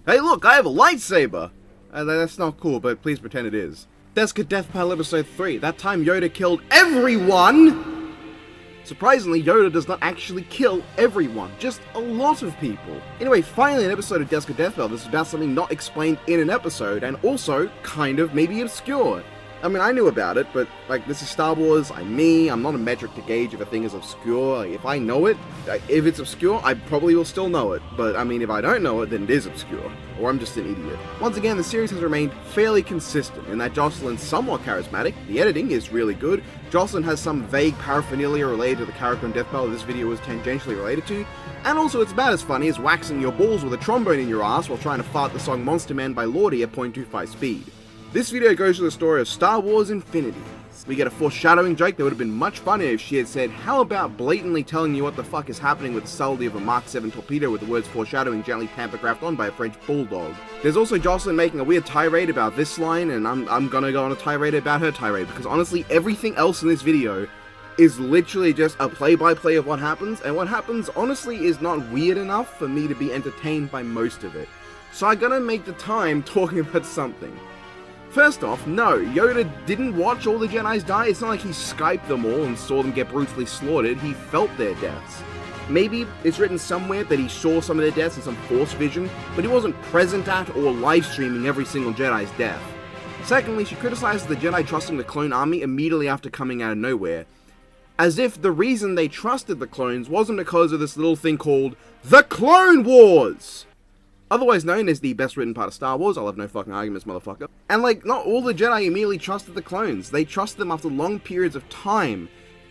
Hey look, I have a lightsaber! That's not cool, but please pretend it is. Desk of Death Battle Episode 3. That time Yoda killed everyone! Surprisingly, Yoda does not actually kill everyone, just a lot of people. Anyway, finally an episode of Desk of Death Battle. This is about something not explained in an episode, and also kind of maybe obscure. I mean, I knew about it, but, like, this is Star Wars, I'm not a metric to gauge if a thing is obscure. Like, if I know it, if it's obscure, I probably will still know it. But, I mean, if I don't know it, then it is obscure. Or I'm just an idiot. Once again, the series has remained fairly consistent in that Jocelyn's somewhat charismatic, the editing is really good, Jocelyn has some vague paraphernalia related to the character in Death Battle this video was tangentially related to, and also it's about as funny as waxing your balls with a trombone in your ass while trying to fart the song Monster Man by Lordi at 0.25 speed. This video goes to the story of Star Wars Infinity. We get a foreshadowing joke that would have been much funnier if she had said, how about blatantly telling you what the fuck is happening with the subtlety of a Mark 7 torpedo with the words foreshadowing gently pantographed on by a French bulldog. There's also Jocelyn making a weird tirade about this line, and I'm gonna go on a tirade about her tirade, because honestly everything else in this video is literally just a play-by-play of what happens, and what happens honestly is not weird enough for me to be entertained by most of it. So I gotta make the time talking about something. First off, no, Yoda didn't watch all the Jedis die. It's not like he Skyped them all and saw them get brutally slaughtered. He felt their deaths. Maybe it's written somewhere that he saw some of their deaths in some Force vision, but he wasn't present at or live streaming every single Jedi's death. Secondly, she criticizes the Jedi trusting the clone army immediately after coming out of nowhere, as if the reason they trusted the clones wasn't because of this little thing called the Clone Wars! Otherwise known as the best written part of Star Wars. I'll have no fucking arguments, motherfucker. And like, not all the Jedi immediately trusted the clones. They trusted them after long periods of time.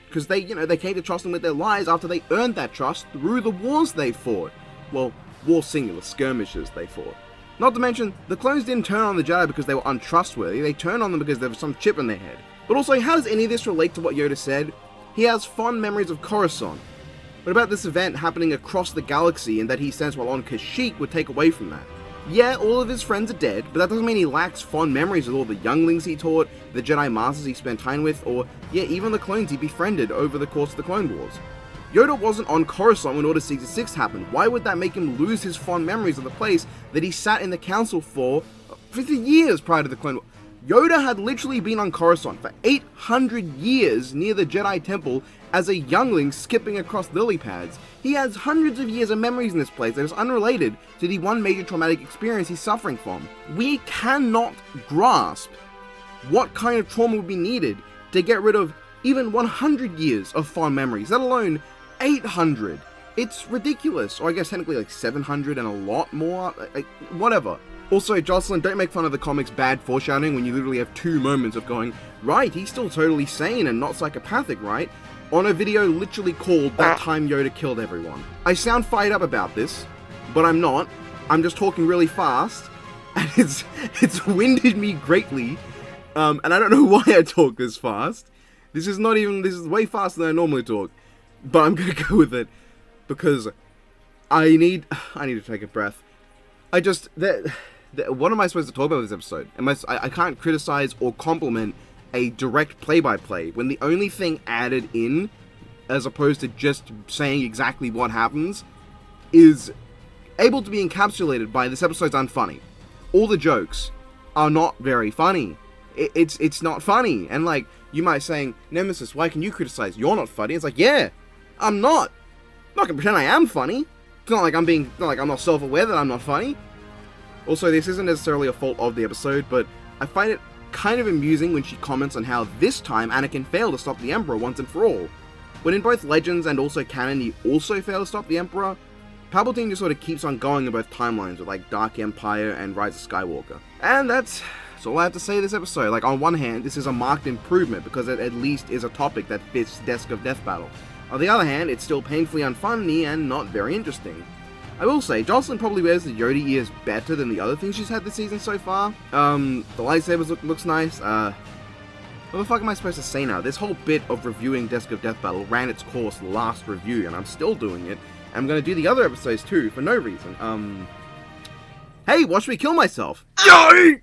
Because they came to trust them with their lives after they earned that trust through the wars they fought. Well, war singular, skirmishes they fought. Not to mention, the clones didn't turn on the Jedi because they were untrustworthy. They turned on them because there was some chip in their head. But also, how does any of this relate to what Yoda said? He has fond memories of Coruscant. What about this event happening across the galaxy and that he sensed while on Kashyyyk would take away from that? Yeah, all of his friends are dead, but that doesn't mean he lacks fond memories of all the younglings he taught, the Jedi Masters he spent time with, or, yeah, even the clones he befriended over the course of the Clone Wars. Yoda wasn't on Coruscant when Order 66 happened. Why would that make him lose his fond memories of the place that he sat in the council for the years prior to the Clone Wars? Yoda had literally been on Coruscant for 800 years near the Jedi Temple as a youngling skipping across lily pads. He has hundreds of years of memories in this place that is unrelated to the one major traumatic experience he's suffering from. We cannot grasp what kind of trauma would be needed to get rid of even 100 years of fond memories, let alone 800. It's ridiculous. Or I guess technically like 700 and a lot more, like, whatever. Also, Jocelyn, don't make fun of the comic's bad foreshadowing when you literally have 2 moments of going, right, he's still totally sane and not psychopathic, right? On a video literally called That Time Yoda Killed Everyone. I sound fired up about this, but I'm not. I'm just talking really fast, and it's winded me greatly, and I don't know why I talk this fast. This is way faster than I normally talk, but I'm gonna go with it, because I need to take a breath. What am I supposed to talk about this episode? I can't criticize or compliment a direct play-by-play when the only thing added in, as opposed to just saying exactly what happens, is able to be encapsulated by this episode's unfunny. All the jokes are not very funny. It's not funny. And like, you might saying, Nemesis, why can you criticize? You're not funny. It's like, yeah, I'm not. I'm not gonna pretend I am funny. It's not like I'm not self-aware that I'm not funny. Also, this isn't necessarily a fault of the episode, but I find it kind of amusing when she comments on how this time Anakin failed to stop the Emperor once and for all. When in both Legends and also canon he also failed to stop the Emperor, Palpatine just sort of keeps on going in both timelines with like Dark Empire and Rise of Skywalker. And that's all I have to say this episode. Like, on one hand, this is a marked improvement because it at least is a topic that fits Desk of Death Battle. On the other hand, it's still painfully unfunny and not very interesting. I will say, Jocelyn probably wears the Yoda ears better than the other things she's had this season so far. The lightsabers looks nice. What the fuck am I supposed to say now? This whole bit of reviewing Desk of Death Battle ran its course last review, and I'm still doing it. And I'm gonna do the other episodes too, for no reason. Hey, watch me kill myself! Yay!